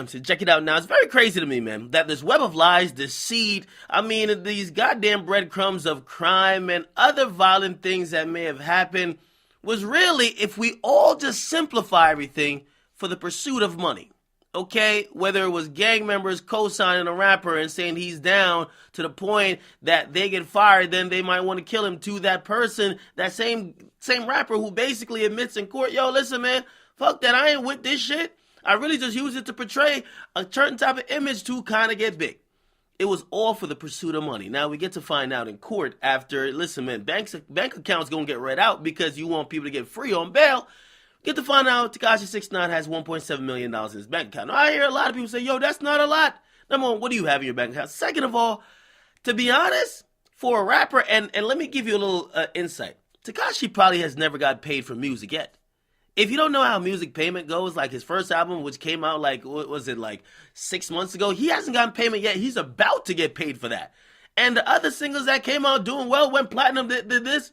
So check it out now. It's very crazy to me, man, that this web of lies, deceit, these goddamn breadcrumbs of crime and other violent things that may have happened was really if we all just simplify everything for the pursuit of money. Okay, whether it was gang members co-signing a rapper and saying he's down to the point that they get fired, then they might want to kill him, to that person, that same rapper who basically admits in court, yo, listen, man, fuck that, I ain't with this shit. I really just use it to portray a certain type of image to kind of get big. It was all for the pursuit of money. Now we get to find out in court after, listen, man, bank accounts gonna get read out because you want people to get free on bail. Get to find out Tekashi 6ix9ine has $1.7 million in his bank account. Now, I hear a lot of people say, yo, that's not a lot. Number one, what do you have in your bank account? Second of all, to be honest, for a rapper, and let me give you a little insight. Tekashi probably has never got paid for music yet. If you don't know how music payment goes, like his first album, which came out like 6 months ago, he hasn't gotten payment yet. He's about to get paid for that. And the other singles that came out doing well, went platinum, did this,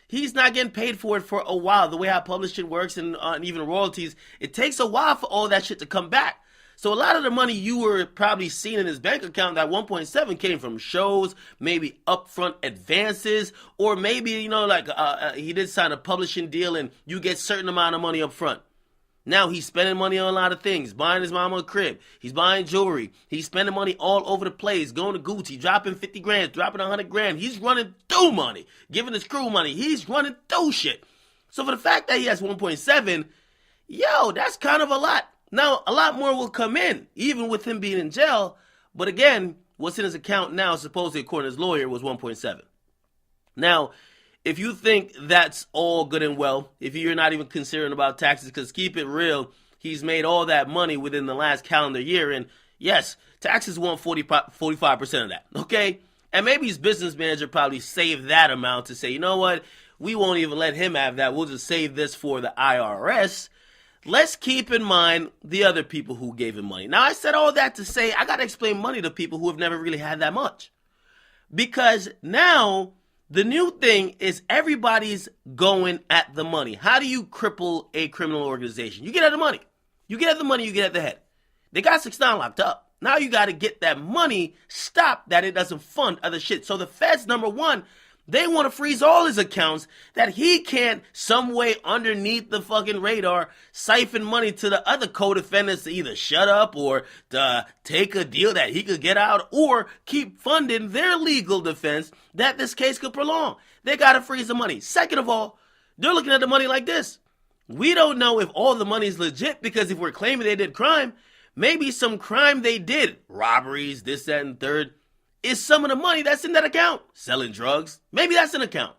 he's not getting paid for it for a while. The way how publishing works and even royalties, it takes a while for all that shit to come back. So a lot of the money you were probably seeing in his bank account, that 1.7 came from shows, maybe upfront advances, or maybe, he did sign a publishing deal and you get certain amount of money up front. Now he's spending money on a lot of things, buying his mama a crib, he's buying jewelry, he's spending money all over the place, going to Gucci, dropping 50 grand, dropping 100 grand. He's running through money, giving his crew money. He's running through shit. So for the fact that he has 1.7, yo, that's kind of a lot. Now, a lot more will come in, even with him being in jail. But again, what's in his account now, supposedly according to his lawyer, was 1.7. Now, if you think that's all good and well, if you're not even considering about taxes, because keep it real, he's made all that money within the last calendar year. And yes, taxes want 45% of that, okay? And maybe his business manager probably saved that amount to say, you know what, we won't even let him have that. We'll just save this for the IRS. Let's keep in mind the other people who gave him money. Now, I said all that to say I got to explain money to people who have never really had that much. Because now the new thing is everybody's going at the money. How do you cripple a criminal organization? You get at the money. You get at the money, you get at the head. They got 6ix9ine locked up. Now you got to get that money stopped that it doesn't fund other shit. So the feds, number one, they want to freeze all his accounts that he can't some way underneath the fucking radar siphon money to the other co-defendants to either shut up or to take a deal that he could get out or keep funding their legal defense that this case could prolong. They got to freeze the money. Second of all, they're looking at the money like this. We don't know if all the money is legit because if we're claiming they did crime, maybe some crime they did, robberies, this, that, and third, is some of the money that's in that account. Selling drugs, maybe that's an account.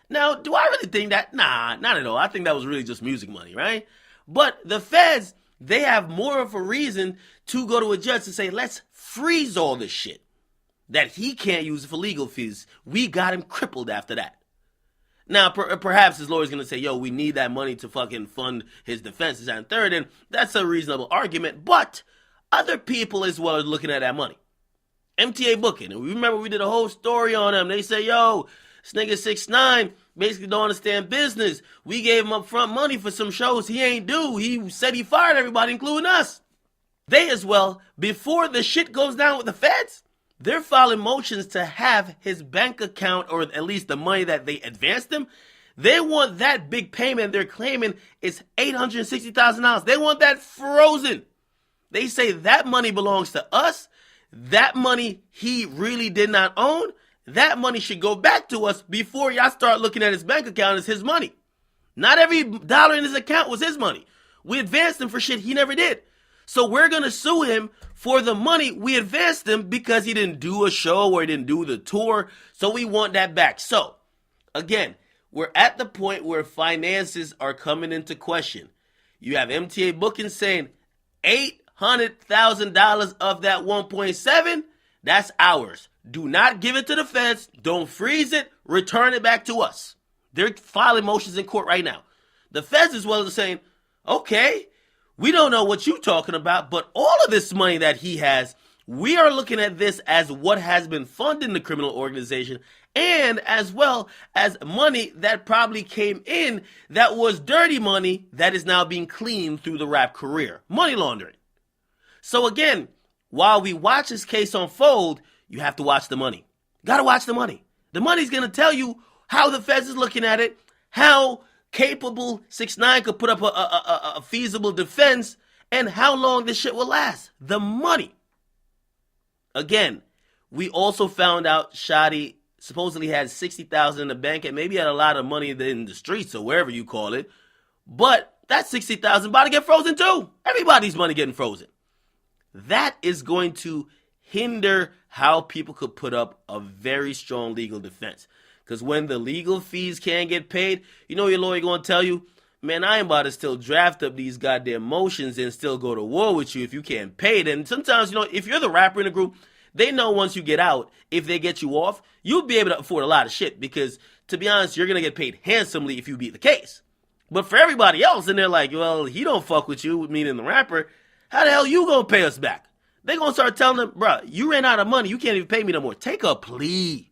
Now, do I really think that? Nah, not at all. I think that was really just music money, right? But the feds, they have more of a reason to go to a judge to say, let's freeze all this shit that he can't use it for legal fees. We got him crippled after that. Now, perhaps his lawyer's going to say, yo, we need that money to fucking fund his defenses and third, and that's a reasonable argument, but other people as well are looking at that money. MTA Booking, and remember we did a whole story on them. They say, yo, this nigga 6ix9ine basically don't understand business. We gave him upfront money for some shows he ain't do. He said he fired everybody, including us. They as well, before the shit goes down with the feds, they're filing motions to have his bank account, or at least the money that they advanced him. They want that big payment they're claiming is $860,000. They want that frozen. They say that money belongs to us. That money he really did not own. That money should go back to us before y'all start looking at his bank account as his money. Not every dollar in his account was his money. We advanced him for shit he never did. So we're going to sue him for the money we advanced him because he didn't do a show or he didn't do the tour. So we want that back. So, again, we're at the point where finances are coming into question. You have MTA Booking saying $800,000 of that 1.7, that's ours. Do not give it to the feds. Don't freeze it. Return it back to us. They're filing motions in court right now. The feds as well are saying, okay, we don't know what you're talking about, but all of this money that he has, we are looking at this as what has been funding the criminal organization and as well as money that probably came in that was dirty money that is now being cleaned through the rap career. Money laundering. So again, while we watch this case unfold, you have to watch the money. Gotta watch the money. The money's gonna tell you how the feds is looking at it, how capable 6ix9ine could put up a feasible defense, and how long this shit will last. The money. Again, we also found out Shotty supposedly had $60,000 in the bank and maybe had a lot of money in the streets or wherever you call it. But that $60,000 about to get frozen too. Everybody's money getting frozen. That is going to hinder how people could put up a very strong legal defense. Because when the legal fees can't get paid, you know your lawyer going to tell you, man, I ain't about to still draft up these goddamn motions and still go to war with you if you can't pay it. And sometimes, you know, if you're the rapper in the group, they know once you get out, if they get you off, you'll be able to afford a lot of shit. Because, to be honest, you're going to get paid handsomely if you beat the case. But for everybody else, and they're like, well, he don't fuck with you, meaning the rapper, how the hell you going to pay us back? They're going to start telling them, bruh, you ran out of money. You can't even pay me no more. Take a plea.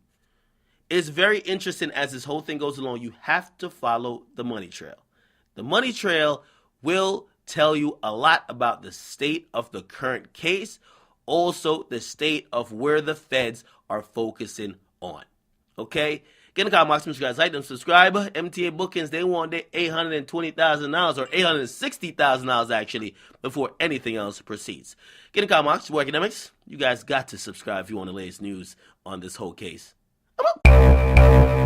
It's very interesting as this whole thing goes along. You have to follow the money trail. The money trail will tell you a lot about the state of the current case, also the state of where the feds are focusing on. Okay? Get in the comments, guys. Like them, subscribe. MTA bookings, they want their $820,000 or $860,000 actually before anything else proceeds. Get in the comments, Akademiks. You guys got to subscribe if you want the latest news on this whole case. I'm up.